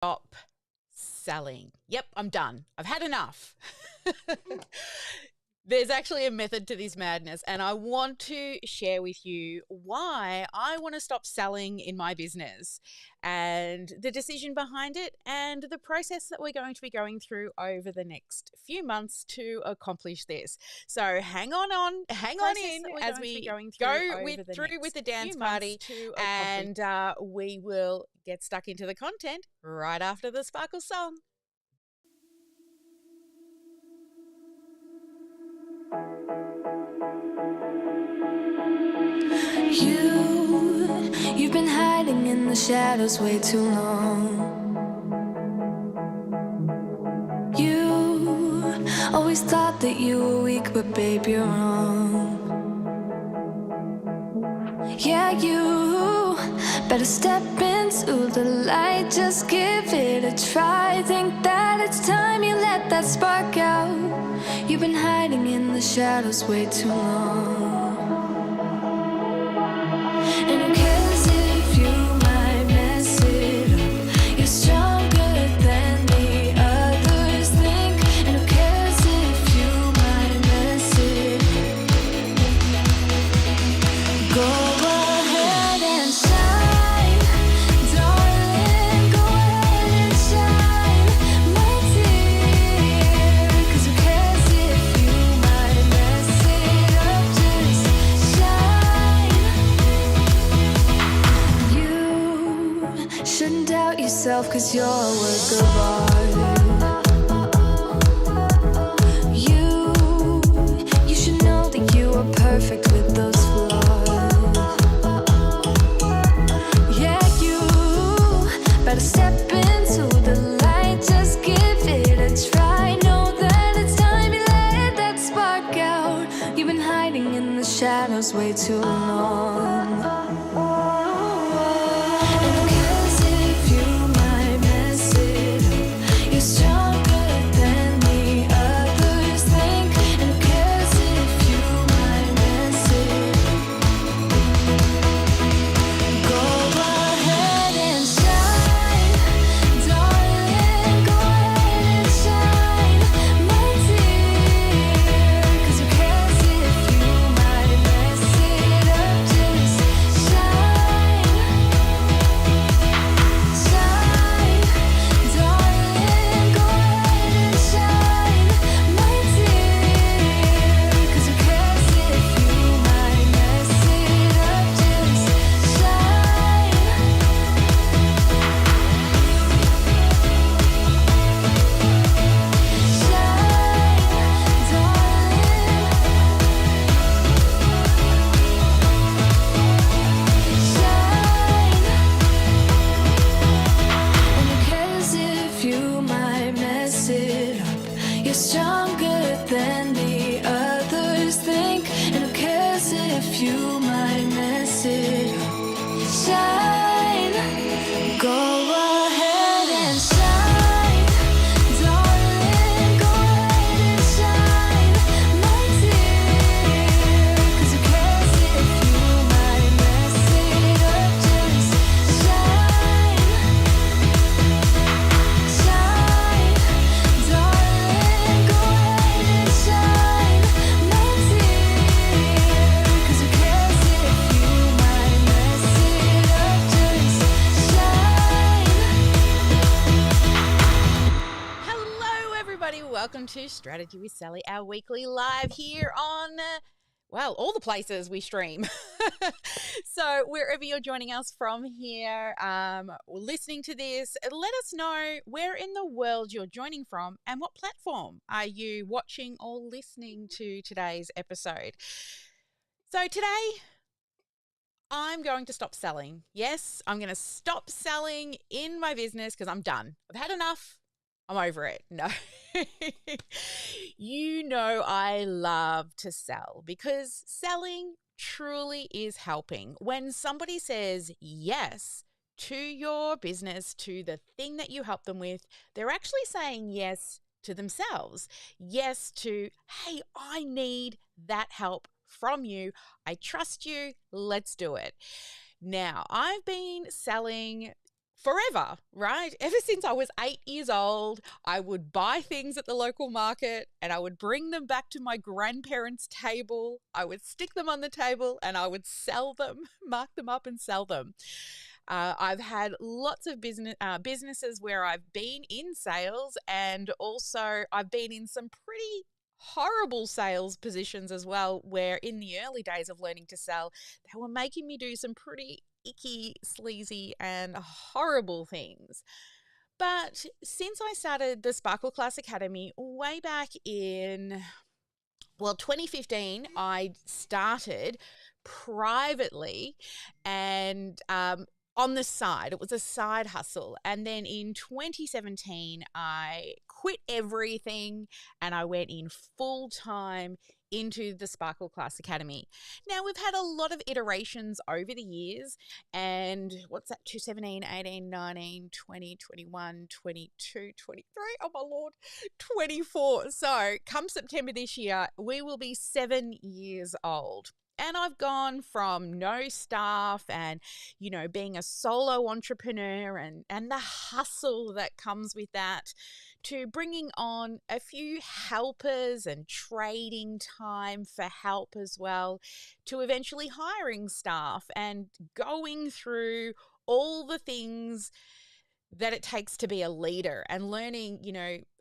Stop selling. Yep, I'm done. I've had enough. There's actually a method to this madness, and I want to share with you why I want to stop selling in my business and the decision behind it and the process that we're going to be going through over the next few months to accomplish this. So hang on in as we go with the dance party, and we will get stuck into the content right after the Sparkle song. You've been hiding in the shadows way too long. You always thought that you were weak, but babe, you're wrong. Yeah, you better step into the light, just give it a try. Think that it's time you let that spark out. You've been hiding in the shadows way too long. And who cares if you might mess it up? You're stronger than the others think. And who cares if you might mess it up? Go ahead and shine, darling. Go ahead and shine, my dear. 'Cause who cares if you might mess it up? Just shine. You shouldn't doubt yourself, 'cause you're a work of art. You should know that you are perfect with those flaws. Yeah, you better step into the light, just give it a try. Know that it's time you let that spark out. You've been hiding in the shadows way too long. And who cares if you might mess it up? You're stronger than the others think. And who cares if you might mess it up? Go ahead and shine, darling. Go ahead and shine, my dear. 'Cause who cares if you might mess it up? Just shine, shine, darling. Go ahead and shine, my dear. 'Cause who cares if you might mess it up? Just shine. You're stronger than the others think. And who cares if you might mess it up? Shine. Go ahead and shine, darling. Go ahead and shine, my dear. 'Cause who cares if you might mess it up? Just shine, shine, darling. Go ahead and shine, my dear. 'Cause who cares if you might mess it up? Just shine. Hello, everybody. Welcome to Strategy with Sally, our weekly live here on, all the places we stream. So wherever you're joining us from here, listening to this, let us know where in the world you're joining from and what platform are you watching or listening to today's episode. So today, I'm going to stop selling. Yes, I'm going to stop selling in my business because I'm done. I've had enough. I'm over it. No. You know I love to sell because selling truly is helping. When somebody says yes to your business, to the thing that you help them with, they're actually saying yes to themselves. Yes to, hey, I need that help from you. I trust you. Let's do it. Now, I've been selling forever, right? Ever since I was 8 years old, I would buy things at the local market and I would bring them back to my grandparents' table. I would stick them on the table and I would sell them, mark them up and sell them. I've had lots of businesses where I've been in sales, and also I've been in some pretty horrible sales positions as well, where in the early days of learning to sell, they were making me do some pretty icky, sleazy, and horrible things. But since I started the Sparkle Class Academy way back in, well, 2015, I started privately and on the side. It was a side hustle. And then in 2017, I quit everything and I went in full time into the Sparkle Class Academy. Now, we've had a lot of iterations over the years, and what's that, 2017, 18, 19, 20, 21, 22, 23, oh my Lord, 24. So come September this year, we will be 7 years old. And I've gone from no staff and, being a solo entrepreneur and the hustle that comes with that, to bringing on a few helpers and trading time for help as well, to eventually hiring staff and going through all the things that it takes to be a leader and learning,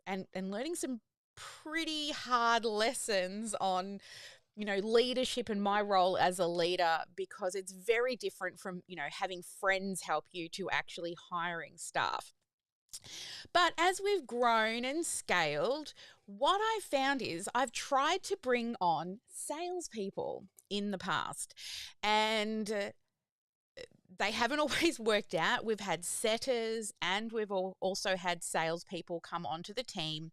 and learning some pretty hard lessons on leadership and my role as a leader, because it's very different from, having friends help you to actually hiring staff. But as we've grown and scaled, what I've found is I've tried to bring on salespeople in the past, and they haven't always worked out. We've had setters and we've also had salespeople come onto the team.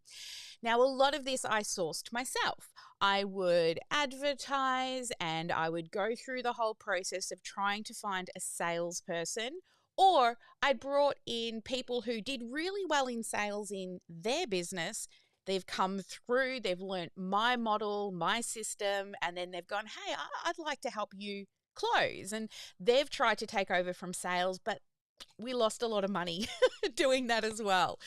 Now, a lot of this I sourced myself. I would advertise and I would go through the whole process of trying to find a salesperson, or I brought in people who did really well in sales in their business. They've come through, they've learnt my model, my system, and then they've gone, hey, I'd like to help you close. And they've tried to take over from sales, but we lost a lot of money doing that as well.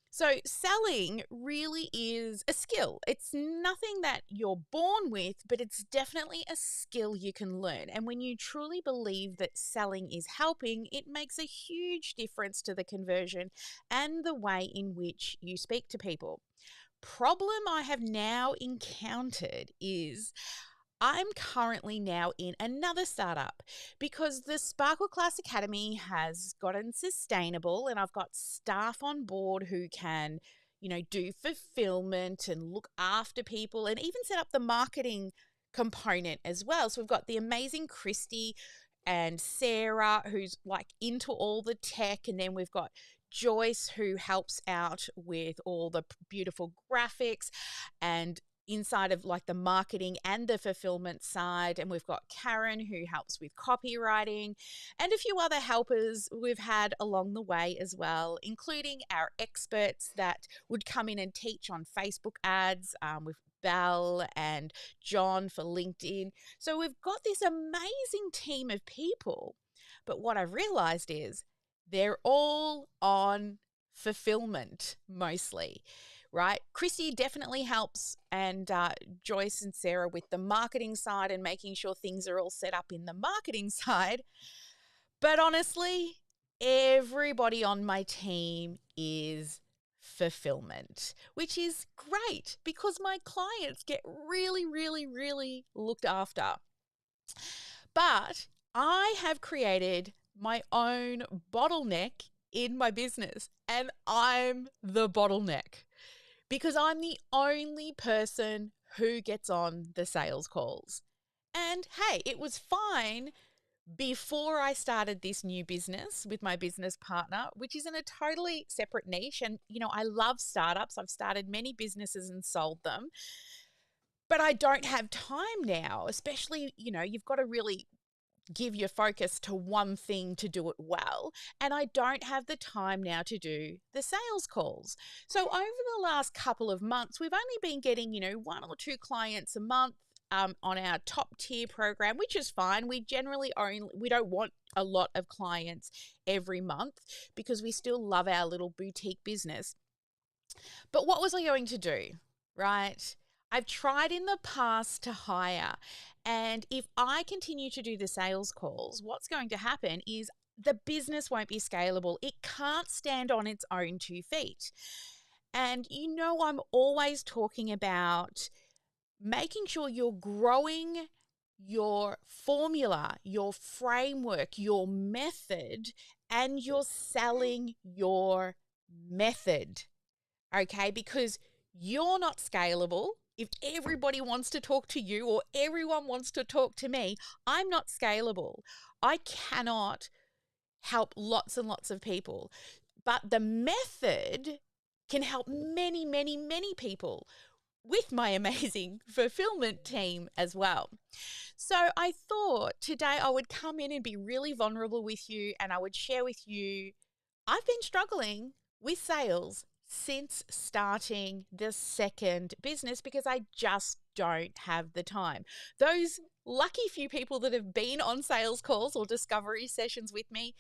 So selling really is a skill. It's nothing that you're born with, but it's definitely a skill you can learn. And when you truly believe that selling is helping, it makes a huge difference to the conversion and the way in which you speak to people. Problem I have now encountered is I'm currently now in another startup, because the Sparkle Class Academy has gotten sustainable and I've got staff on board who can, do fulfillment and look after people and even set up the marketing component as well. So we've got the amazing Christy and Sarah, who's like into all the tech, and then we've got Joyce, who helps out with all the beautiful graphics and inside of like the marketing and the fulfillment side. And we've got Karen, who helps with copywriting, and a few other helpers we've had along the way as well, including our experts that would come in and teach on Facebook ads, with Belle and John for LinkedIn. So we've got this amazing team of people. But what I've realized is they're all on fulfillment mostly, right? Christy definitely helps, and Joyce and Sarah with the marketing side and making sure things are all set up in the marketing side. But honestly, everybody on my team is fulfillment, which is great because my clients get really, really, really looked after. But I have created my own bottleneck in my business, and I'm the bottleneck because I'm the only person who gets on the sales calls. And hey, it was fine before I started this new business with my business partner, which is in a totally separate niche. And, I love startups. I've started many businesses and sold them. But I don't have time now, especially, you've got to really give your focus to one thing to do it well. And I don't have the time now to do the sales calls. So over the last couple of months, we've only been getting, 1 or 2 clients a month. on our top tier program, which is fine. We don't want a lot of clients every month because we still love our little boutique business. But what was I going to do, right? I've tried in the past to hire, and if I continue to do the sales calls, what's going to happen is the business won't be scalable. It can't stand on its own 2 feet. And I'm always talking about making sure you're growing your formula, your framework, your method, and you're selling your method. Okay, because you're not scalable. If everybody wants to talk to you or everyone wants to talk to me, I'm not scalable. I cannot help lots and lots of people. But the method can help many, many, many people with my amazing fulfillment team as well. So I thought today I would come in and be really vulnerable with you, and I would share with you I've been struggling with sales since starting the second business because I just don't have the time. Those lucky few people that have been on sales calls or discovery sessions with me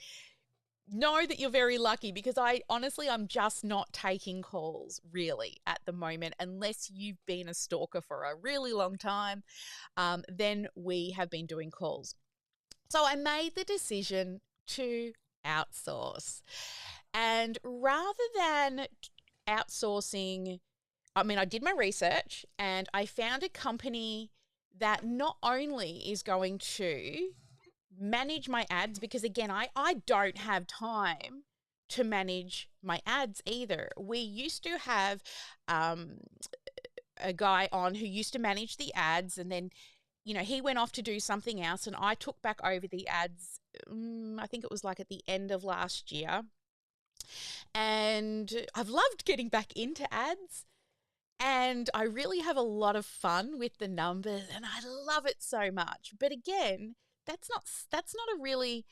know that you're very lucky, because I'm just not taking calls really at the moment unless you've been a stalker for a really long time. Then we have been doing calls. So I made the decision to outsource. And rather than outsourcing, I did my research and I found a company that not only is going to manage my ads, because again, I don't have time to manage my ads either. We used to have a guy on who used to manage the ads, and then he went off to do something else, and I took back over the ads. I think it was like at the end of last year. And I've loved getting back into ads, and I really have a lot of fun with the numbers, and I love it so much. But again, that's not a really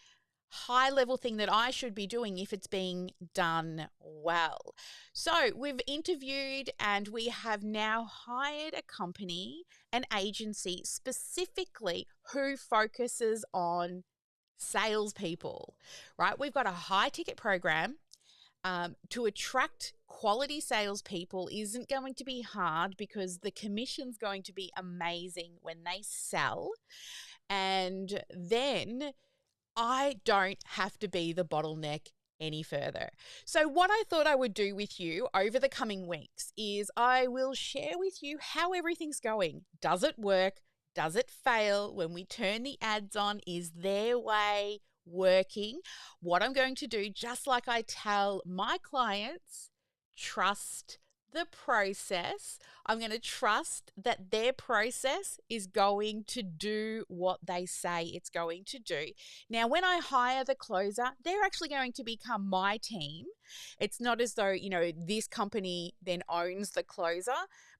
high level thing that I should be doing if it's being done well. So we've interviewed and we have now hired a company, an agency specifically who focuses on salespeople, right? We've got a high ticket program. To attract quality salespeople isn't going to be hard because the commission's going to be amazing when they sell. And then I don't have to be the bottleneck any further. So what I thought I would do with you over the coming weeks is I will share with you how everything's going. Does it work? Does it fail? When we turn the ads on, is their way working? What I'm going to do, just like I tell my clients, trust the process. I'm going to trust that their process is going to do what they say it's going to do. Now, when I hire the closer, they're actually going to become my team. It's not as though, this company then owns the closer,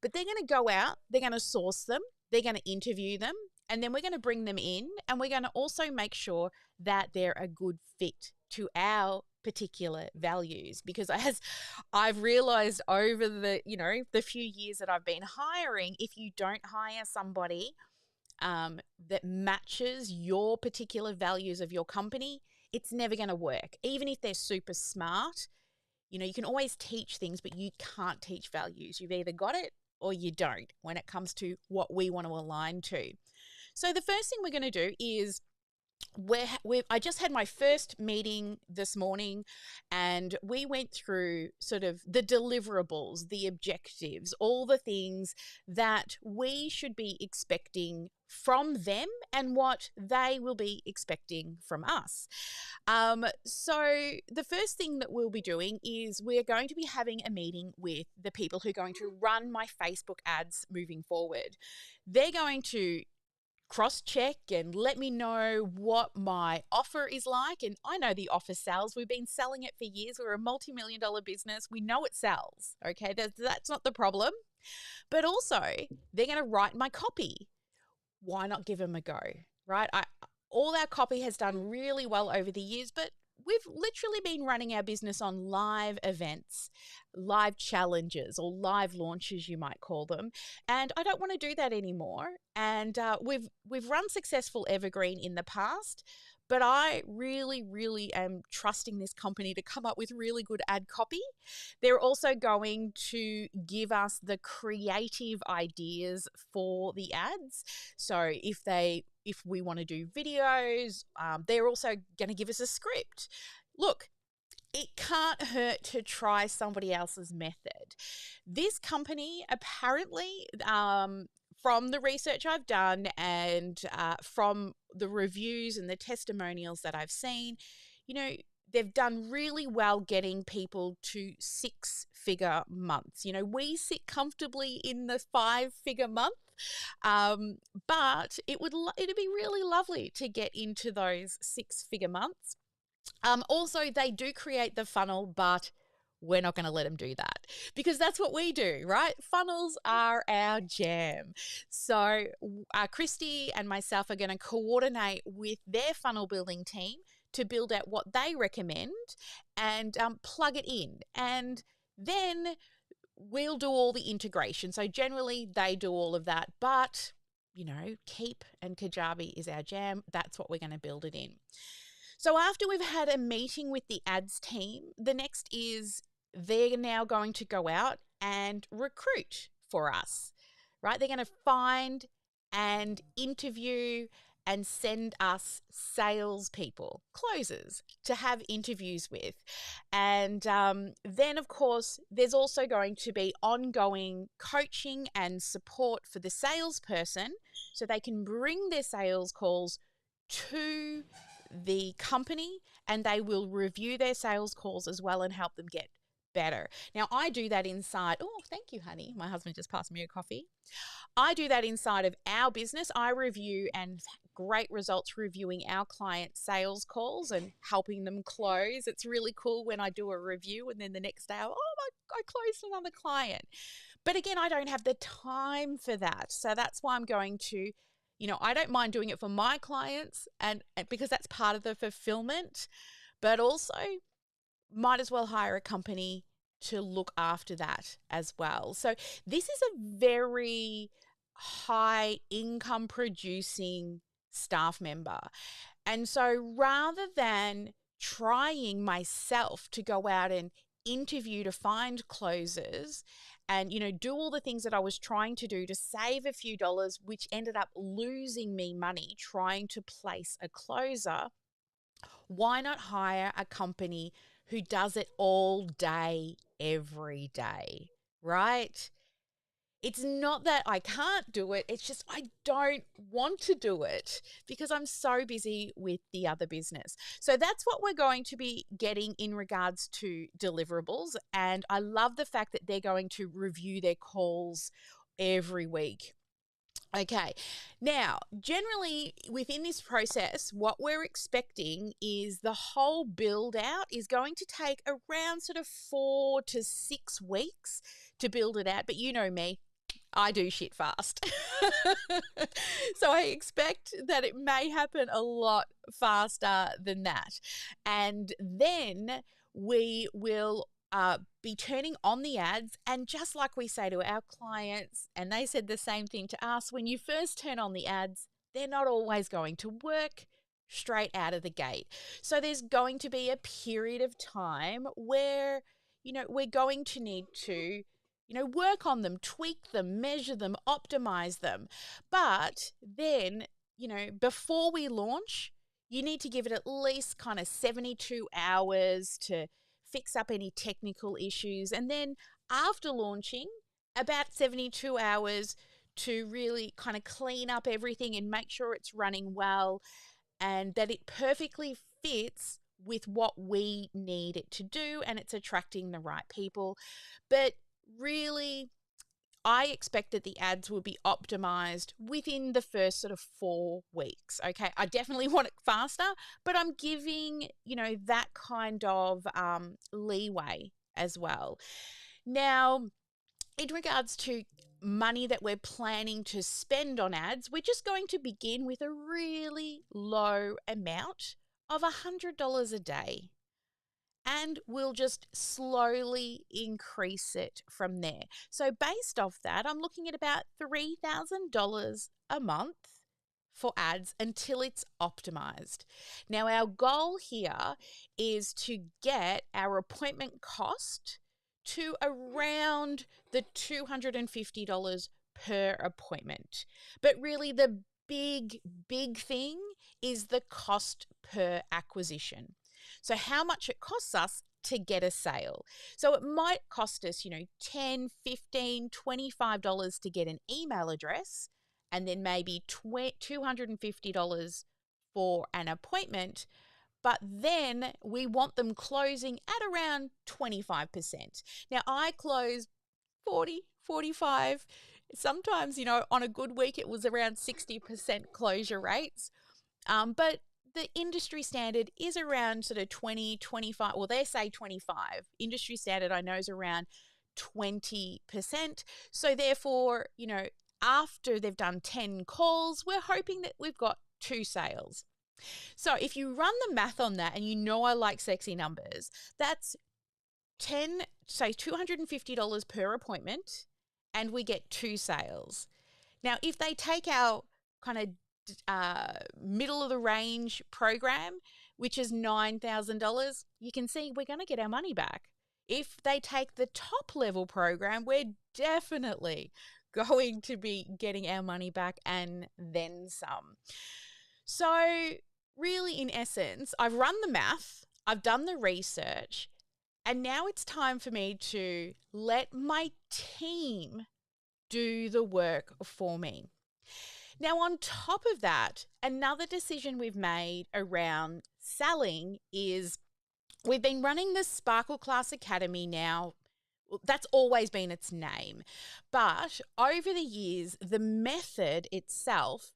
but they're going to go out, they're going to source them, they're going to interview them, and then we're going to bring them in, and we're going to also make sure that they're a good fit to our particular values. Because as I've realized over the few years that I've been hiring, if you don't hire somebody that matches your particular values of your company, it's never going to work. Even if they're super smart, you can always teach things, but you can't teach values. You've either got it or you don't when it comes to what we want to align to. So the first thing we're going to do is I just had my first meeting this morning, and we went through sort of the deliverables, the objectives, all the things that we should be expecting from them and what they will be expecting from us. So the first thing that we'll be doing is we're going to be having a meeting with the people who are going to run my Facebook ads moving forward. They're going to cross-check and let me know what my offer is like. And I know the offer sells. We've been selling it for years. We're a multi-million-dollar business. We know it sells. Okay, that's not the problem. But also, they're going to write my copy. Why not give them a go, right? All our copy has done really well over the years, but we've literally been running our business on live events, live challenges, or live launches, you might call them. And I don't want to do that anymore. And we've run successful evergreen in the past, but I really, really am trusting this company to come up with really good ad copy. They're also going to give us the creative ideas for the ads. So if we want to do videos, they're also going to give us a script. Look, it can't hurt to try somebody else's method. This company apparently, from the research I've done and from the reviews and the testimonials that I've seen, they've done really well getting people to 6-figure months. We sit comfortably in the 5-figure month, but it'd be really lovely to get into those 6-figure months. Also, they do create the funnel, but we're not going to let them do that because that's what we do, right? Funnels are our jam. So Christy and myself are going to coordinate with their funnel building team to build out what they recommend and plug it in. And then we'll do all the integration. So generally they do all of that, but Keep and Kajabi is our jam. That's what we're going to build it in. So after we've had a meeting with the ads team, the next is they're now going to go out and recruit for us, right? They're going to find and interview and send us salespeople, closers, to have interviews with. And then, of course, there's also going to be ongoing coaching and support for the salesperson so they can bring their sales calls to the company and they will review their sales calls as well and help them get better. Now, I do that inside. Oh, thank you, honey. My husband just passed me a coffee. I do that inside of our business. I review and great results reviewing our client sales calls and helping them close. It's really cool when I do a review and then the next day, I closed another client. But again, I don't have the time for that. So that's why I'm going to, I don't mind doing it for my clients and because that's part of the fulfillment, but also might as well hire a company to look after that as well. So this is a very high income producing staff member. And so rather than trying myself to go out and interview to find closers and, do all the things that I was trying to do to save a few dollars, which ended up losing me money trying to place a closer, why not hire a company who does it all day, every day, right? It's not that I can't do it. It's just I don't want to do it because I'm so busy with the other business. So that's what we're going to be getting in regards to deliverables. And I love the fact that they're going to review their calls every week. Okay, now, generally within this process, what we're expecting is the whole build out is going to take around sort of 4 to 6 weeks to build it out. But you know me, I do shit fast. So I expect that it may happen a lot faster than that. And then we will be turning on the ads. And just like we say to our clients, and they said the same thing to us, when you first turn on the ads, they're not always going to work straight out of the gate. So there's going to be a period of time where, we're going to need to, work on them, tweak them, measure them, optimize them. But then, before we launch, you need to give it at least kind of 72 hours to fix up any technical issues. And then after launching, about 72 hours to really kind of clean up everything and make sure it's running well and that it perfectly fits with what we need it to do and it's attracting the right people. But really, I expect that the ads will be optimized within the first sort of 4 weeks. Okay, I definitely want it faster, but I'm giving, that kind of leeway as well. Now, in regards to money that we're planning to spend on ads, we're just going to begin with a really low amount of $100 a day. And we'll just slowly increase it from there. So, based off that, I'm looking at about $3,000 a month for ads until it's optimized. Now, our goal here is to get our appointment cost to around the $250 per appointment. But really, the big thing is the cost per acquisition. So how much it costs us to get a sale. So it might cost us, $10, $15, $25 to get an email address, and then maybe $250 for an appointment. But then we want them closing at around 25%. Now I close 40, 45. Sometimes, on a good week, it was around 60% closure rates. But the industry standard is around sort of 20, 25. Well, they say 25. Industry standard I know is around 20%. So therefore, after they've done 10 calls, we're hoping that we've got 2 sales. So if you run the math on that, and I like sexy numbers, that's $250 per appointment, and we get 2 sales. Now, if they take our kind of middle of the range program, which is $9,000, you can see we're going to get our money back. If they take the top level program, we're definitely going to be getting our money back and then some. So really, in essence, I've run the math, I've done the research, and now it's time for me to let my team do the work for me. Now, on top of that, another decision we've made around selling is we've been running the Sparkle Class Academy now. That's always been its name. But over the years, the method itself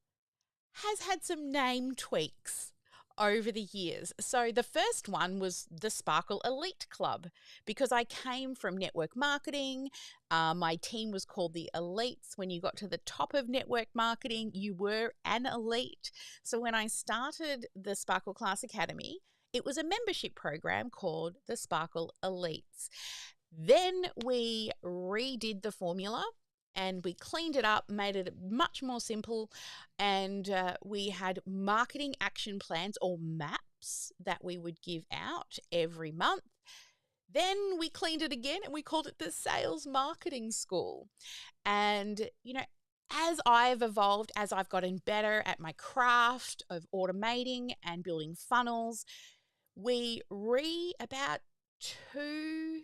has had some name tweaks over the years. So the first one was the Sparkle Elite Club, because I came from network marketing. My team was called the Elites. When you got to the top of network marketing, you were an elite. So when I started the Sparkle Class Academy, it was a membership program called the Sparkle Elites. Then we redid the formula, and we cleaned it up, made it much more simple, and we had marketing action plans, or MAPs, that we would give out every month. Then we cleaned it again, and we called it the Sales Marketing School. And, as I've evolved, as I've gotten better at my craft of automating and building funnels, we about two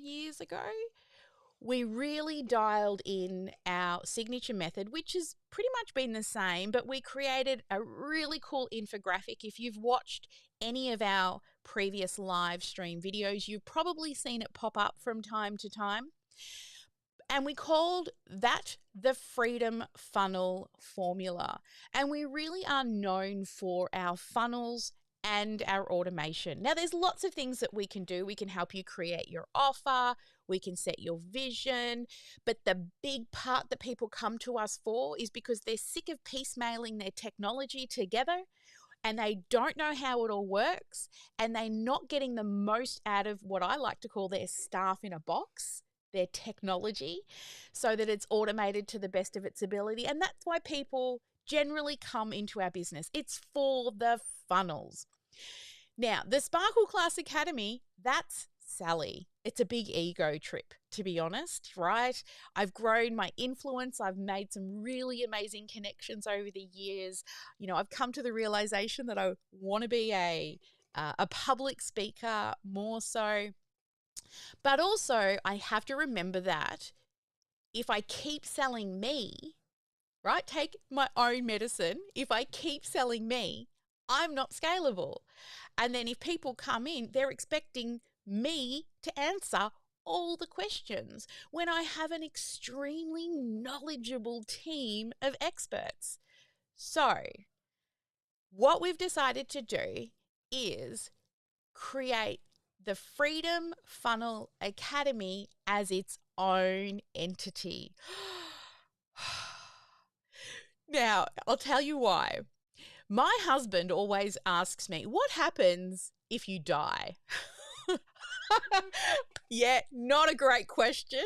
years ago, we really dialed in our signature method, which has pretty much been the same, but we created a really cool infographic. If you've watched any of our previous live stream videos, you've probably seen it pop up from time to time. And we called that the Freedom Funnel Formula. And we really are known for our funnels and our automation. Now, there's lots of things that we can do. We can help you create your offer. We can set your vision. But the big part that people come to us for is because they're sick of piecemealing their technology together, and they don't know how it all works, and they're not getting the most out of what I like to call their staff in a box, their technology, so that it's automated to the best of its ability. And that's why people generally come into our business. It's for the funnels. Now, the Sparkle Class Academy, that's Sally. It's a big ego trip, to be honest, right? I've grown my influence. I've made some really amazing connections over the years. I've come to the realization that I want to be a public speaker more so. But also, I have to remember that if I keep selling me, right, take my own medicine, if I keep selling me, I'm not scalable. And then if people come in, they're expecting me to answer all the questions when I have an extremely knowledgeable team of experts. So what we've decided to do is create the Freedom Funnel Academy as its own entity. Now, I'll tell you why. My husband always asks me, what happens if you die? Yeah, not a great question,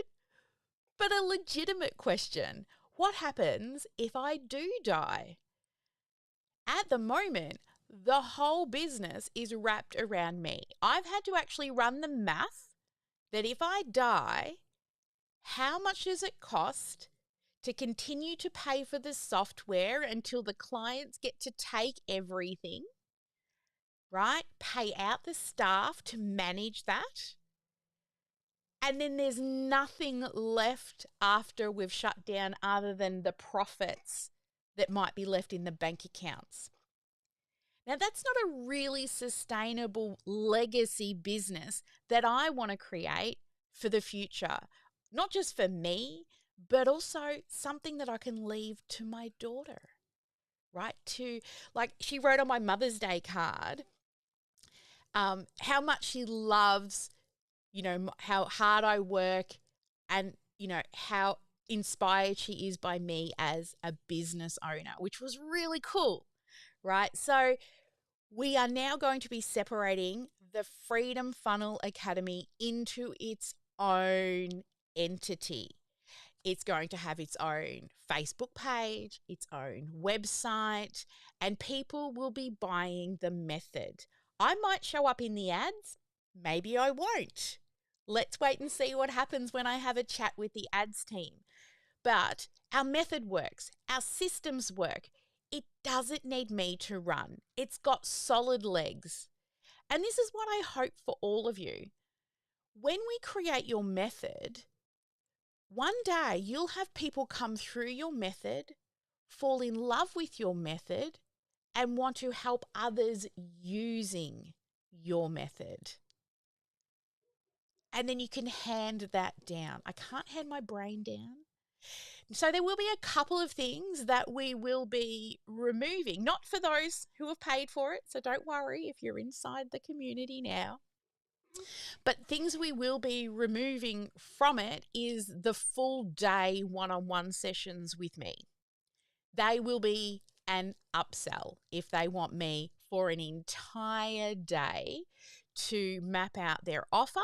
but a legitimate question. What happens if I do die? At the moment, the whole business is wrapped around me. I've had to actually run the math that if I die, how much does it cost to continue to pay for the software until the clients get to take everything, right? Pay out the staff to manage that. And then there's nothing left after we've shut down other than the profits that might be left in the bank accounts. Now, that's not a really sustainable legacy business that I want to create for the future, not just for me, but also something that I can leave to my daughter, right? To, like, she wrote on my Mother's Day card how much she loves, how hard I work and, how inspired she is by me as a business owner, which was really cool, right? So we are now going to be separating the Freedom Funnel Academy into its own entity. It's going to have its own Facebook page, its own website, and people will be buying the method. I might show up in the ads, maybe I won't. Let's wait and see what happens when I have a chat with the ads team. But our method works, our systems work. It doesn't need me to run. It's got solid legs. And this is what I hope for all of you. When we create your method, one day you'll have people come through your method, fall in love with your method, and want to help others using your method. And then you can hand that down. I can't hand my brain down. So there will be a couple of things that we will be removing, not for those who have paid for it. So don't worry if you're inside the community now. But things we will be removing from it is the full day one-on-one sessions with me. They will be an upsell if they want me for an entire day to map out their offer.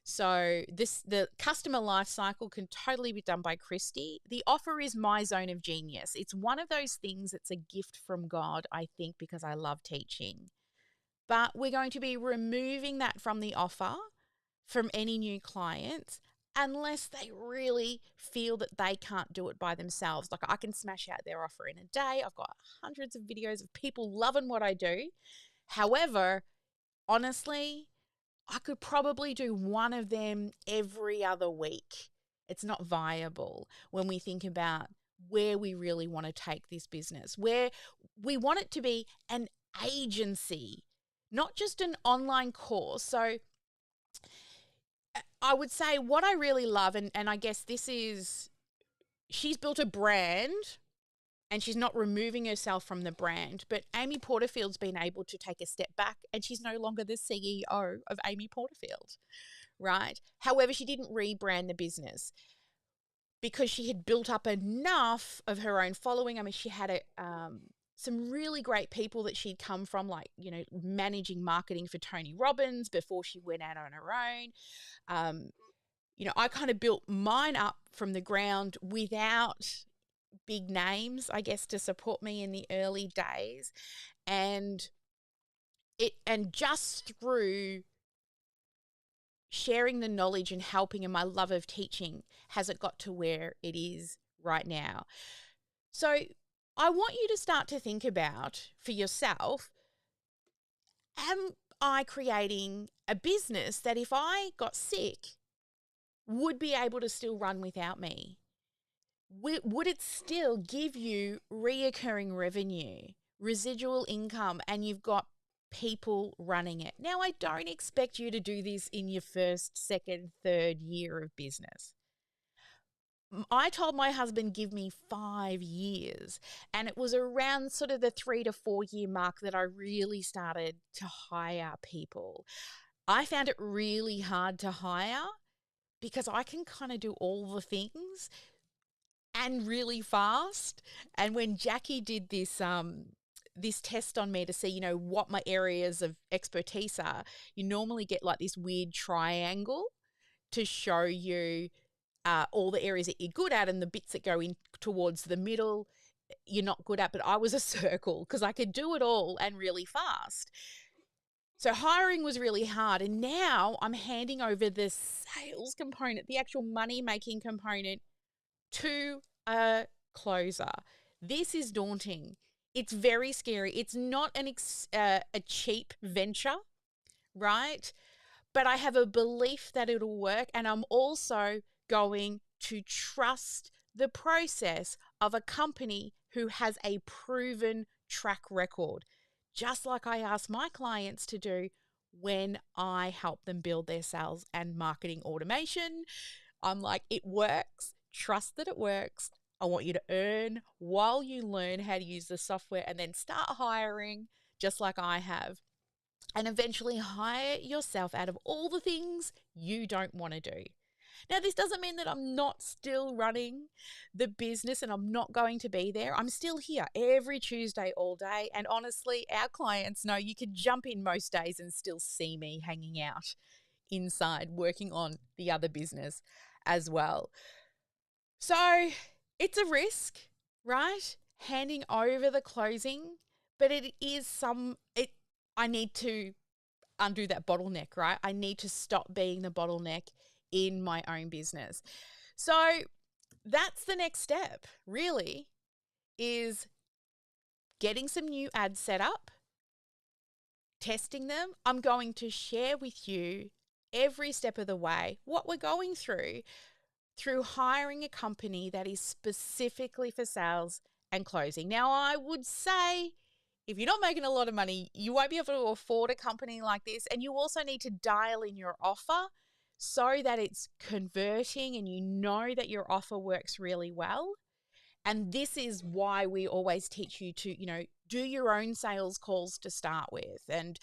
So the customer life cycle can totally be done by Christy. The offer is my zone of genius. It's one of those things that's a gift from God, I think, because I love teaching. But we're going to be removing that from the offer from any new clients unless they really feel that they can't do it by themselves. Like, I can smash out their offer in a day. I've got hundreds of videos of people loving what I do. However, honestly, I could probably do one of them every other week. It's not viable when we think about where we really want to take this business, where we want it to be an agency, not just an online course. So I would say what I really love, and I guess this is, she's built a brand and she's not removing herself from the brand, but Amy Porterfield's been able to take a step back and she's no longer the CEO of Amy Porterfield, right? However, she didn't rebrand the business because she had built up enough of her own following. I mean, she had some really great people that she'd come from, like, managing marketing for Tony Robbins before she went out on her own. I kind of built mine up from the ground without big names, I guess, to support me in the early days. And just through sharing the knowledge and helping and my love of teaching has it got to where it is right now. So I want you to start to think about for yourself, am I creating a business that if I got sick would be able to still run without me? Would it still give you reoccurring revenue, residual income, and you've got people running it? Now, I don't expect you to do this in your first, second, third year of business. I told my husband, give me 5 years. And it was around sort of the 3 to 4 year mark that I really started to hire people. I found it really hard to hire because I can kind of do all the things and really fast. And when Jackie did this this test on me to see, what my areas of expertise are, you normally get like this weird triangle to show you all the areas that you're good at, and the bits that go in towards the middle you're not good at. But I was a circle because I could do it all and really fast. So hiring was really hard. And now I'm handing over the sales component, the actual money-making component, to a closer. This is daunting. It's very scary. It's not a cheap venture, right? But I have a belief that it'll work. And I'm also going to trust the process of a company who has a proven track record, just like I ask my clients to do when I help them build their sales and marketing automation. I'm like, it works. Trust that it works. I want you to earn while you learn how to use the software, and then start hiring just like I have. And eventually hire yourself out of all the things you don't want to do. Now, this doesn't mean that I'm not still running the business and I'm not going to be there. I'm still here every Tuesday all day. And honestly, our clients know you could jump in most days and still see me hanging out inside working on the other business as well. So it's a risk, right? Handing over the closing, but I need to undo that bottleneck, right? I need to stop being the bottleneck in my own business. So that's the next step, really, is getting some new ads set up, testing them. I'm going to share with you every step of the way what we're going through hiring a company that is specifically for sales and closing. Now, I would say if you're not making a lot of money, you won't be able to afford a company like this. And you also need to dial in your offer so that it's converting and you know that your offer works really well. And this is why we always teach you to, do your own sales calls to start with, and,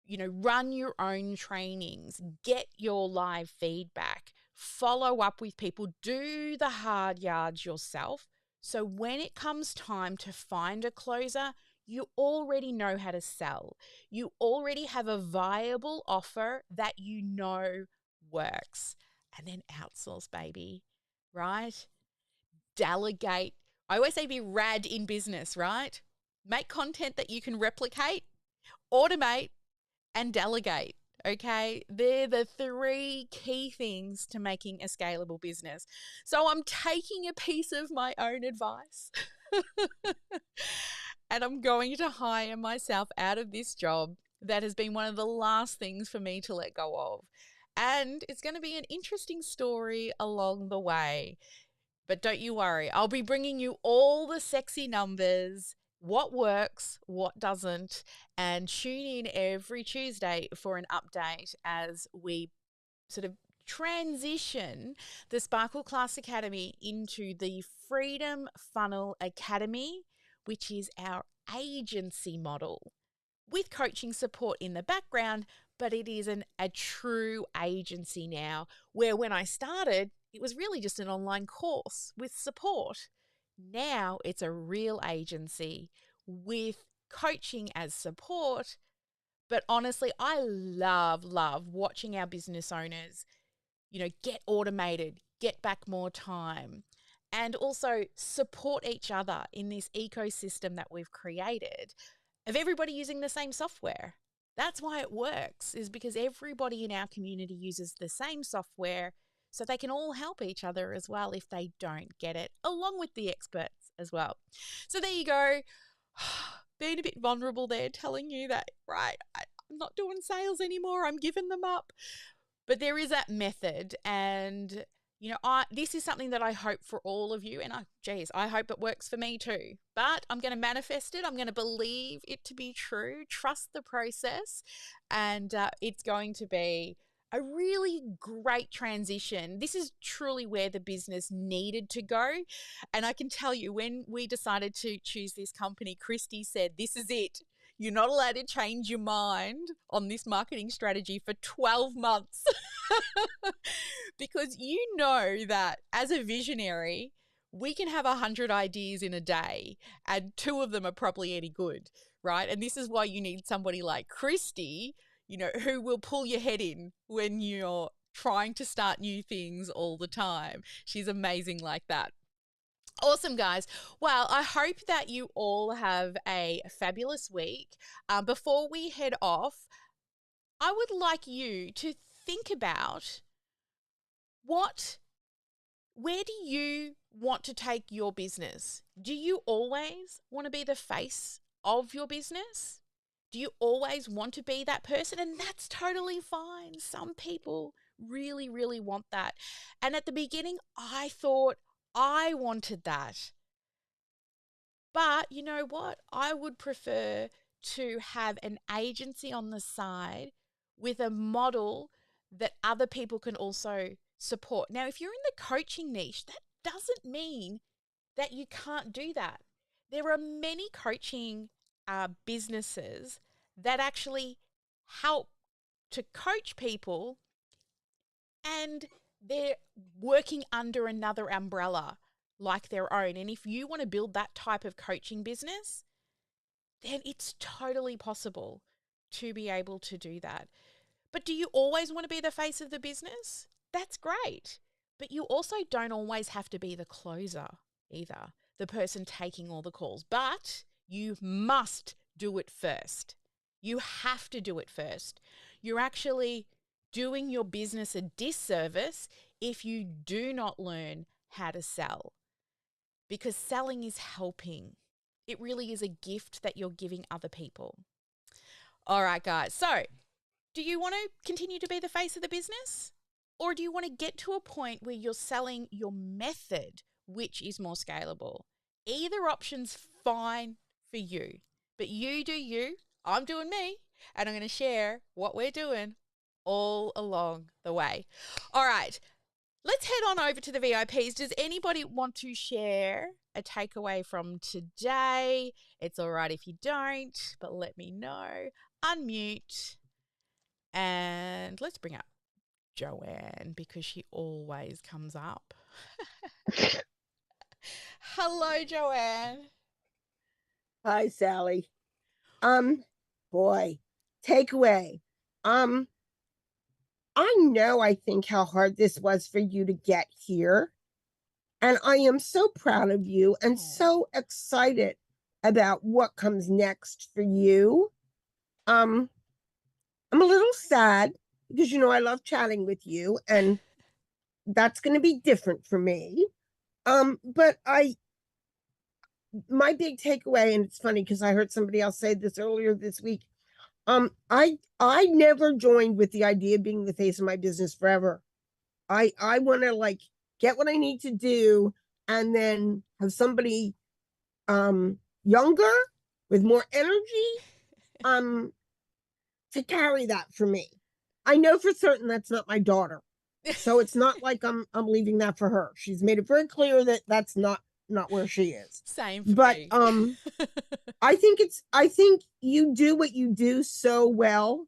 run your own trainings, get your live feedback, follow up with people, do the hard yards yourself. So when it comes time to find a closer, you already know how to sell. You already have a viable offer that you know works. And then outsource, baby, right? Delegate. I always say be rad in business, right? Make content that you can replicate, automate, and delegate. Okay, they're the three key things to making a scalable business. So I'm taking a piece of my own advice and I'm going to hire myself out of this job that has been one of the last things for me to let go of. And it's going to be an interesting story along the way. But don't you worry, I'll be bringing you all the sexy numbers, what works, what doesn't, and tune in every Tuesday for an update as we sort of transition the Sparkle Class Academy into the Freedom Funnel Academy, which is our agency model with coaching support in the background, but it is a true agency now, where when I started, it was really just an online course with support. Now it's a real agency with coaching as support. But honestly, I love watching our business owners, get automated, get back more time, and also support each other in this ecosystem that we've created of everybody using the same software. That's why it works, is because everybody in our community uses the same software, so they can all help each other as well if they don't get it, along with the experts as well. So there you go. Being a bit vulnerable there, telling you that, right, I'm not doing sales anymore. I'm giving them up. But there is that method, and this is something that I hope for all of you, and I hope it works for me too. But I'm going to manifest it. I'm going to believe it to be true. Trust the process, and it's going to be a really great transition. This is truly where the business needed to go. And I can tell you, when we decided to choose this company, Christy said, "This is it. You're not allowed to change your mind on this marketing strategy for 12 months." Because that as a visionary, we can have 100 ideas in a day and two of them are probably any good, right? And this is why you need somebody like Christy, who will pull your head in when you're trying to start new things all the time. She's amazing like that. Awesome, guys. Well, I hope that you all have a fabulous week. Before we head off, I would like you to think about where do you want to take your business? Do you always want to be the face of your business? Do you always want to be that person? And that's totally fine. Some people really, really want that. And at the beginning, I thought I wanted that. But you know what? I would prefer to have an agency on the side with a model that other people can also support. Now, if you're in the coaching niche, that doesn't mean that you can't do that. There are many coaching businesses that actually help to coach people, and they're working under another umbrella like their own. And if you want to build that type of coaching business, then it's totally possible to be able to do that. But do you always want to be the face of the business? That's great. But you also don't always have to be the closer either, the person taking all the calls. But you must do it first. You have to do it first. You're actually doing your business a disservice if you do not learn how to sell, because selling is helping. It really is a gift that you're giving other people. All right, guys. So, do you want to continue to be the face of the business? Or do you want to get to a point where you're selling your method, which is more scalable? Either option's fine for you. But you do you, I'm doing me, and I'm going to share what we're doing all along the way. All right. Let's head on over to the VIPs. Does anybody want to share a takeaway from today? It's all right if you don't, but let me know. Unmute. And let's bring up Joanne because she always comes up. Hello, Joanne. Hi, Sally. Boy, takeaway. I think how hard this was for you to get here. And I am so proud of you and so excited about what comes next for you. I'm a little sad because, I love chatting with you, and that's going to be different for me. But my big takeaway, and it's funny because I heard somebody else say this earlier this week. I never joined with the idea of being the face of my business forever. I want to get what I need to do and then have somebody younger with more energy to carry that for me. I know for certain that's not my daughter. So it's not like I'm leaving that for her. She's made it very clear that that's not where she is. Same for me. I think you do what you do so well.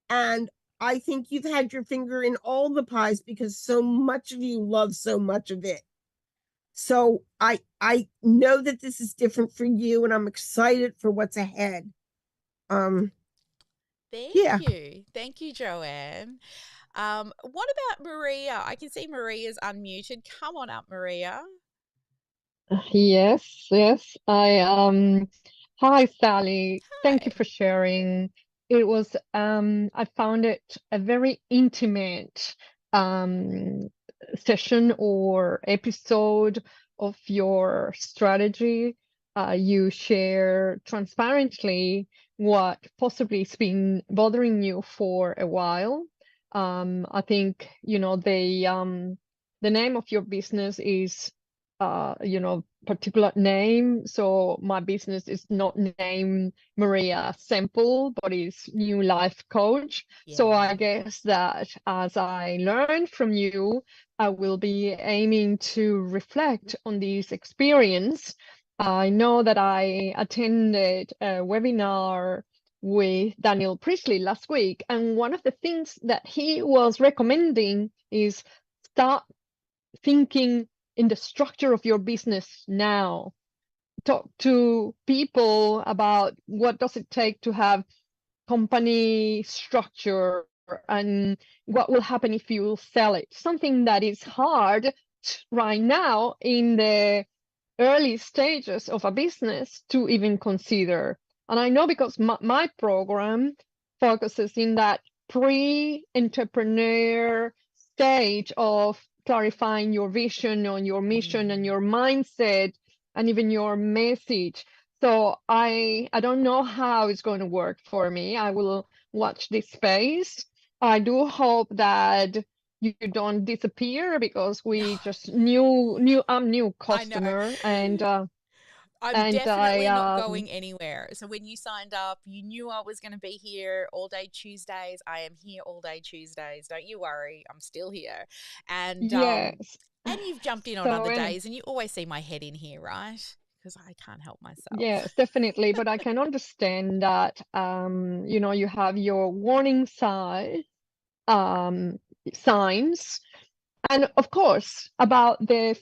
And I think you've had your finger in all the pies because so much of you love so much of it. So I know that this is different for you, and I'm excited for what's ahead. Thank you, Joanne. What about Maria? I can see Maria's unmuted. Come on up, Maria. Yes. Hi, Sally. Thank you for sharing. It was I found it a very intimate session or episode of your strategy. You share transparently what possibly has been bothering you for a while. I think the name of your business is particular name. So my business is not named Maria Semple, but it's New Life Coach. Yeah. So I guess that as I learn from you, I will be aiming to reflect on this experience. I know that I attended a webinar with Daniel Priestley last week, and one of the things that he was recommending is start thinking in the structure of your business now. Talk to people about what does it take to have company structure and what will happen if you sell it. Something that is hard right now in the early stages of a business to even consider. And I know because my program focuses in that pre-entrepreneur stage of clarifying your vision on your mission and your mindset and even your message. So I don't know how it's going to work for me. I will watch this space. I do hope that you don't disappear because we just I'm new I know. customer and I'm and I definitely not going anywhere. So when you signed up, you knew I was going to be here all day Tuesdays. I am here all day Tuesdays. Don't you worry. I'm still here. yes. And you've jumped in on So other days, and you always see my head in here, right? Because I can't help myself. yes, definitely. But I can understand that you know, you have your warning um signs. And of course, about the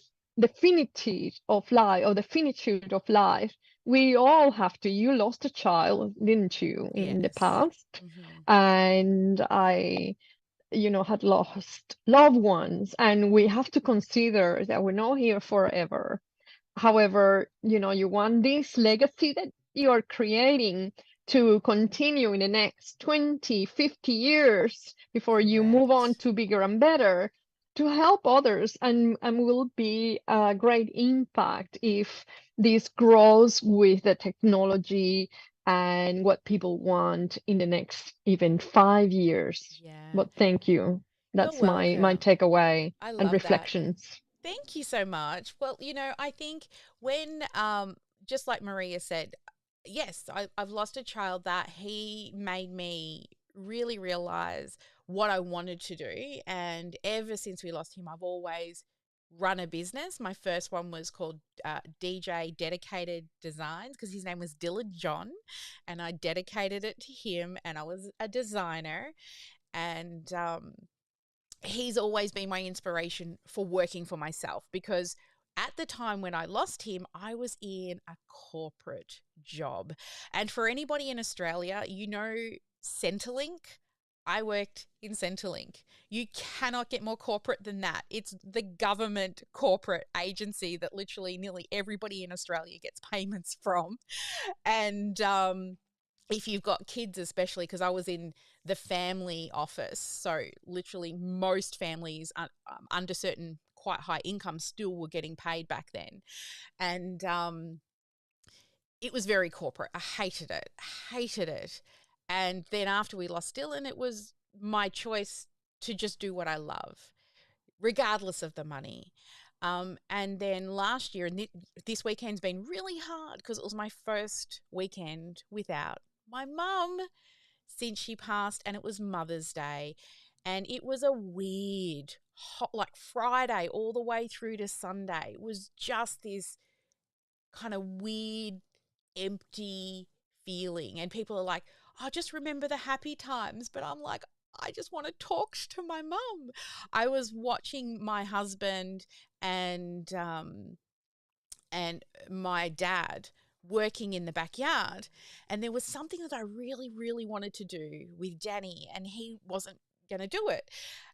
finitude of life or the finitude of life, we all have to. You lost a child, didn't you, in the Yes. past? Hmm. And I, you know, had lost loved ones, and we have to consider that we're not here forever. However, you know, you want this legacy that you are creating to continue in the next 20, 50 years before you move on Correct. to bigger and better to help others and will be a great impact if this grows with the technology and what people want in the next even 5 years. Yeah. But thank you. You're That's my welcome. takeaway I and love that. reflections. Thank you so much. Well, I think when, just like Maria said, yes, I've lost a child that he made me really realize what I wanted to do. And ever since we lost him, I've always run a business. My first one was called DJ Dedicated Designs because his name was Dillard John. And I dedicated it to him, and I was a designer. And, he's always been my inspiration for working for myself because at the time when I lost him, I was in a corporate job. And for anybody in Australia, Centrelink. I worked in Centrelink. You cannot get more corporate than that. It's the government corporate agency that literally nearly everybody in Australia gets payments from. And if you've got kids, especially because I was in the family office, so literally most families under certain quite high incomes still were getting paid back then. And it was very corporate. I hated it. And then after we lost Dylan, it was my choice to just do what I love, regardless of the money. And then last year, and this weekend's been really hard because it was my first weekend without my mum since she passed, and it was Mother's Day. And it was a weird, hot, like Friday all the way through to Sunday. It was just this kind of weird, empty feeling. And people are like, oh, just remember the happy times. But I'm like, I just want to talk to my mum. I was watching my husband and my dad working in the backyard, and there was something that I really, really wanted to do with Danny, and he wasn't going to do it.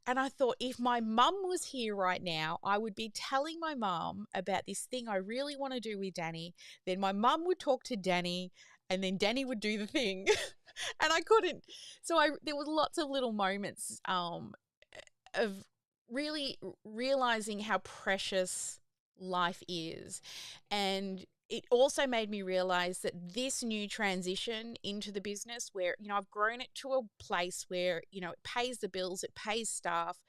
And I thought, if my mum was here right now, I would be telling my mum about this thing I really want to do with Danny. Then my mum would talk to Danny, and then Danny would do the thing. And I couldn't. So there was lots of little moments of really realizing how precious life is. And it also made me realize that this new transition into the business where, I've grown it to a place where, it pays the bills, it pays staff,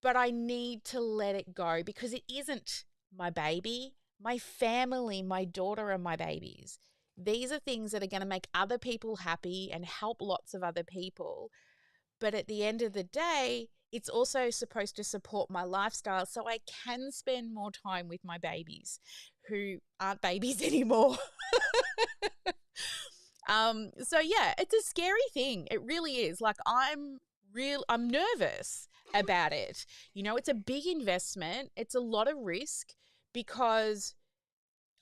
but I need to let it go because it isn't my baby, my family, my daughter, and my babies. These are things that are going to make other people happy and help lots of other people. But at the end of the day, it's also supposed to support my lifestyle so I can spend more time with my babies who aren't babies anymore. So yeah, it's a scary thing. It really is. Like I'm nervous about it. You know, it's a big investment. It's a lot of risk because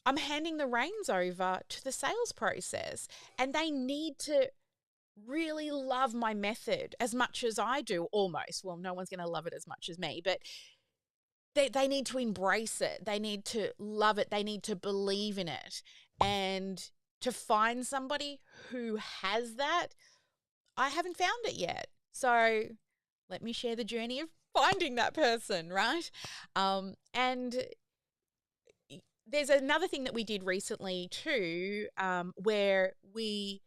I'm handing the reins over to the sales process, and they need to really love my method as much as I do, almost. Well, no one's going to love it as much as me, but they need to embrace it. They need to love it. They need to believe in it. And to find somebody who has that, I haven't found it yet. So let me share the journey of finding that person, right? And there's another thing that we did recently too, where we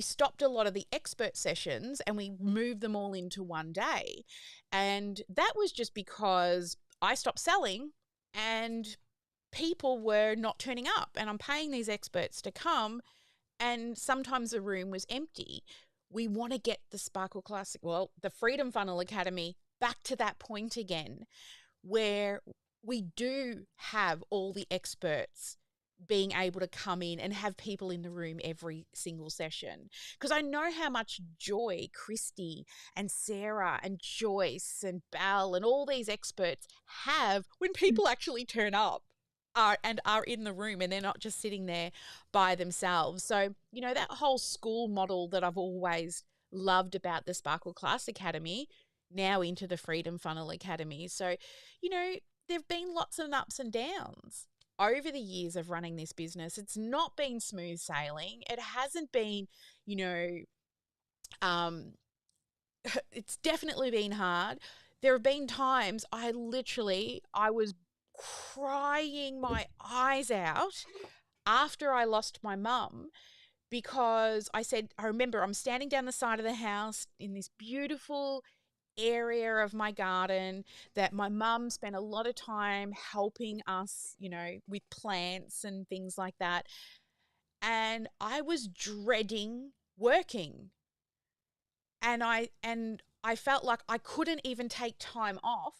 stopped a lot of the expert sessions and we moved them all into one day. And that was just because I stopped selling and people were not turning up, and I'm paying these experts to come, and sometimes the room was empty. We want to get the Sparkle Classic, well, the Freedom Funnel Academy, back to that point again, where we do have all the experts being able to come in and have people in the room every single session. Because I know how much joy Christy and Sarah and Joyce and Belle and all these experts have when people actually turn up and are in the room, and they're not just sitting there by themselves. So, you know, that whole school model that I've always loved about the Sparkle Class Academy, now into the Freedom Funnel Academy. So, you know, there've been lots of ups and downs over the years of running this business. It's not been smooth sailing. It hasn't been, you know, it's definitely been hard. There have been times I was crying my eyes out after I lost my mum, because I remember I'm standing down the side of the house in this beautiful area of my garden that my mum spent a lot of time helping us, you know, with plants and things like that. And I was dreading working. And I felt like I couldn't even take time off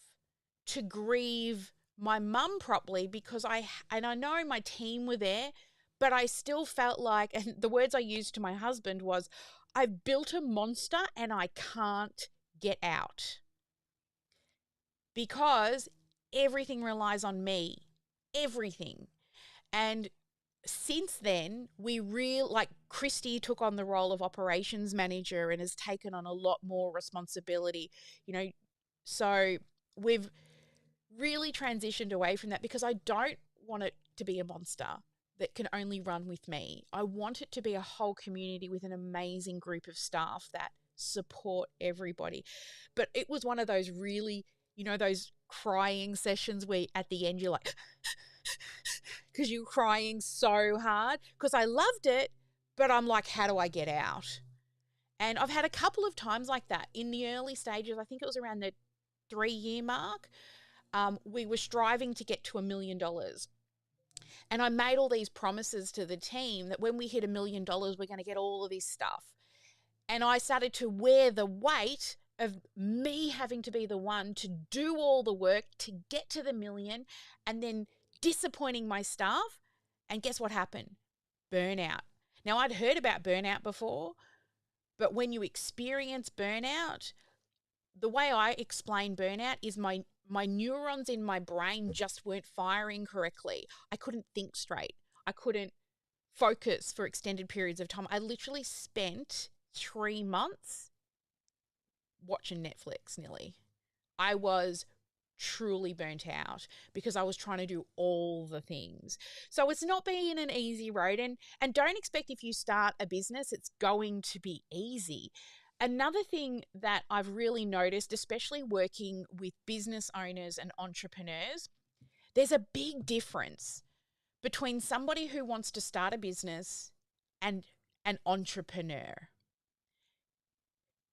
to grieve my mum properly, because I know my team were there, but I still felt like, and the words I used to my husband was, I've built a monster and I can't get out, because everything relies on me, everything. And since then, like Christy took on the role of operations manager and has taken on a lot more responsibility, you know. So we've really transitioned away from that, because I don't want it to be a monster that can only run with me. I want it to be a whole community with an amazing group of staff that support everybody. But it was one of those really, you know, those crying sessions where at the end you're like, because you're crying so hard, because I loved it, but I'm like, how do I get out? And I've had a couple of times like that in the early stages. I think it was around the 3-year mark. We were striving to get to $1 million. And I made all these promises to the team that when we hit $1 million, we're going to get all of this stuff. And I started to wear the weight of me having to be the one to do all the work to get to the million, and then disappointing my staff. And guess what happened? Burnout. Now, I'd heard about burnout before, but when you experience burnout, the way I explain burnout is my neurons in my brain just weren't firing correctly. I couldn't think straight. I couldn't focus for extended periods of time. I literally spent 3 months watching Netflix nearly. I was truly burnt out because I was trying to do all the things. So it's not been an easy road, and don't expect if you start a business it's going to be easy. Another thing that I've really noticed, especially working with business owners and entrepreneurs, there's a big difference between somebody who wants to start a business and an entrepreneur.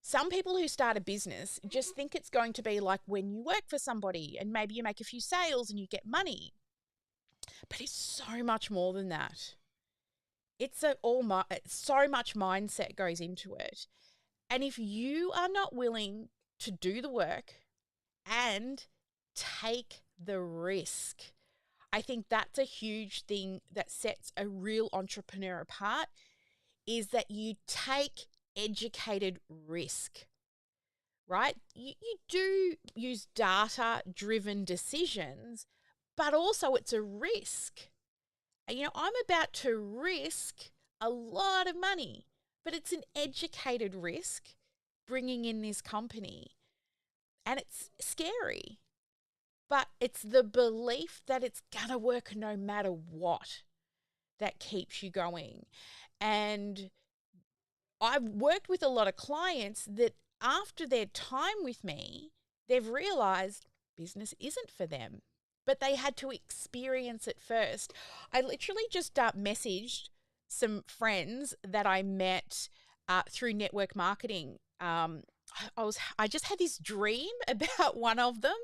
Some people who start a business just think it's going to be like when you work for somebody and maybe you make a few sales and you get money. But it's so much more than that. It's so much mindset goes into it. And if you are not willing to do the work and take the risk, I think that's a huge thing that sets a real entrepreneur apart, is that you take educated risk. right? You do use data-driven decisions, but also it's a risk. And, I'm about to risk a lot of money, but it's an educated risk bringing in this company. And it's scary, but it's the belief that it's going to work no matter what that keeps you going. And I've worked with a lot of clients that after their time with me, they've realized business isn't for them, but they had to experience it first. I literally just messaged some friends that I met through network marketing. I just had this dream about one of them.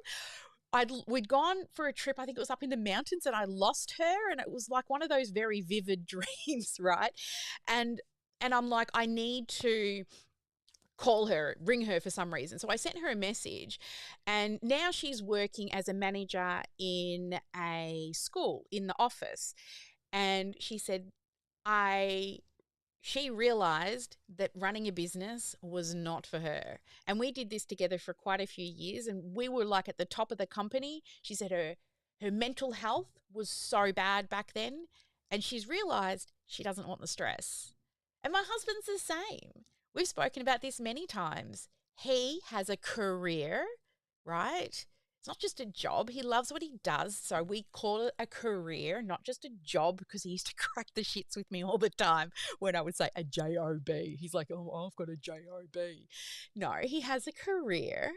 We'd gone for a trip, I think it was up in the mountains, and I lost her, and it was like one of those very vivid dreams, right? And I'm like, I need to call her, ring her for some reason. So I sent her a message, and now she's working as a manager in a school in the office. And she said, she realized that running a business was not for her. And we did this together for quite a few years, and we were like at the top of the company. She said her mental health was so bad back then, and she's realized she doesn't want the stress. And my husband's the same. We've spoken about this many times. He has a career, right? It's not just a job. He loves what he does. So we call it a career, not just a job, because he used to crack the shits with me all the time when I would say a job. He's like, oh, I've got a job. No, he has a career,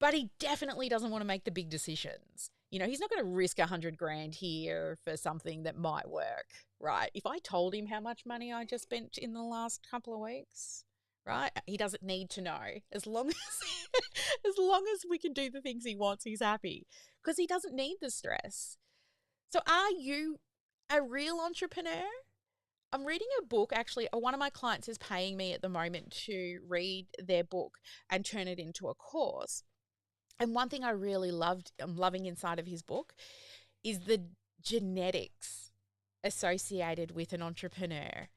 but he definitely doesn't want to make the big decisions. He's not going to risk $100,000 here for something that might work, right? If I told him how much money I just spent in the last couple of weeks, right? He doesn't need to know. As long as we can do the things he wants, he's happy, because he doesn't need the stress. So are you a real entrepreneur? I'm reading a book. Actually, one of my clients is paying me at the moment to read their book and turn it into a course. And one thing I'm loving inside of his book is the genetics associated with an entrepreneur.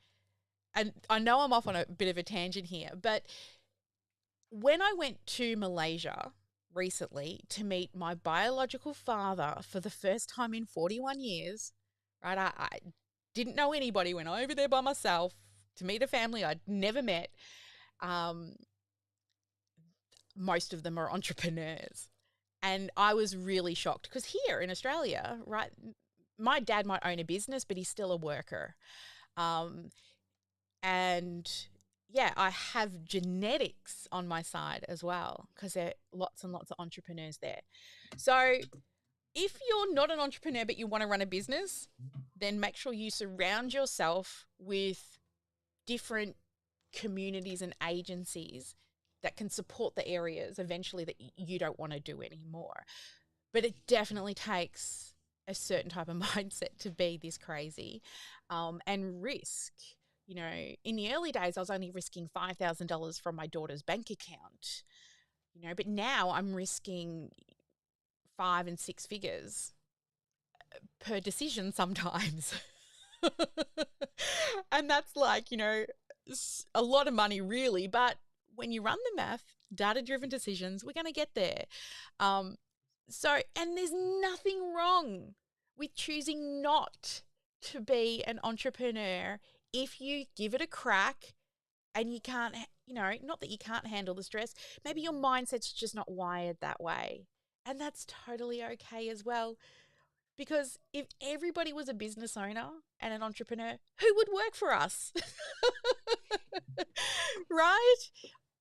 And I know I'm off on a bit of a tangent here, but when I went to Malaysia recently to meet my biological father for the first time in 41 years, right? I didn't know anybody, went over there by myself to meet a family I'd never met. Most of them are entrepreneurs. And I was really shocked because here in Australia, right, my dad might own a business, but he's still a worker. And yeah, I have genetics on my side as well, because there are lots and lots of entrepreneurs there. So if you're not an entrepreneur but you want to run a business, then make sure you surround yourself with different communities and agencies that can support the areas eventually that you don't want to do anymore. But it definitely takes a certain type of mindset to be this crazy, and risk. In the early days, I was only risking $5,000 from my daughter's bank account, but now I'm risking 5 and 6 figures per decision sometimes. And that's like, a lot of money really, but when you run the math, data-driven decisions, we're going to get there. And there's nothing wrong with choosing not to be an entrepreneur if you give it a crack and you can't, not that you can't handle the stress, maybe your mindset's just not wired that way. And that's totally okay as well. Because if everybody was a business owner and an entrepreneur, who would work for us? Right?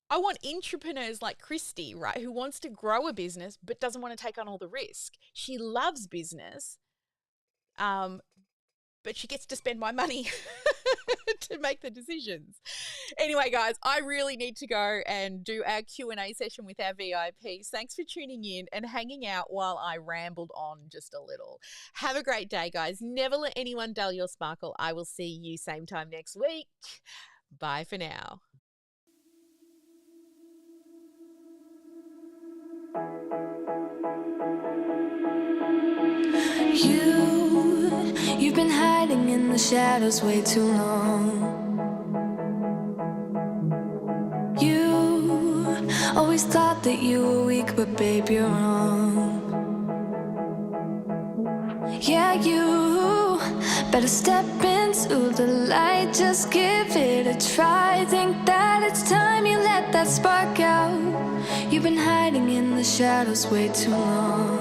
I want entrepreneurs like Christy, right, who wants to grow a business but doesn't want to take on all the risk. She loves business, but she gets to spend my money to make the decisions. Anyway, guys, I really need to go and do our Q&A session with our VIPs. Thanks for tuning in and hanging out while I rambled on just a little. Have a great day, guys. Never let anyone dull your sparkle. I will see you same time next week. Bye for now. You've been hiding in the shadows way too long. You always thought that you were weak, but babe, you're wrong. Yeah, you better step into the light, just give it a try. Think that it's time you let that spark out. You've been hiding in the shadows way too long.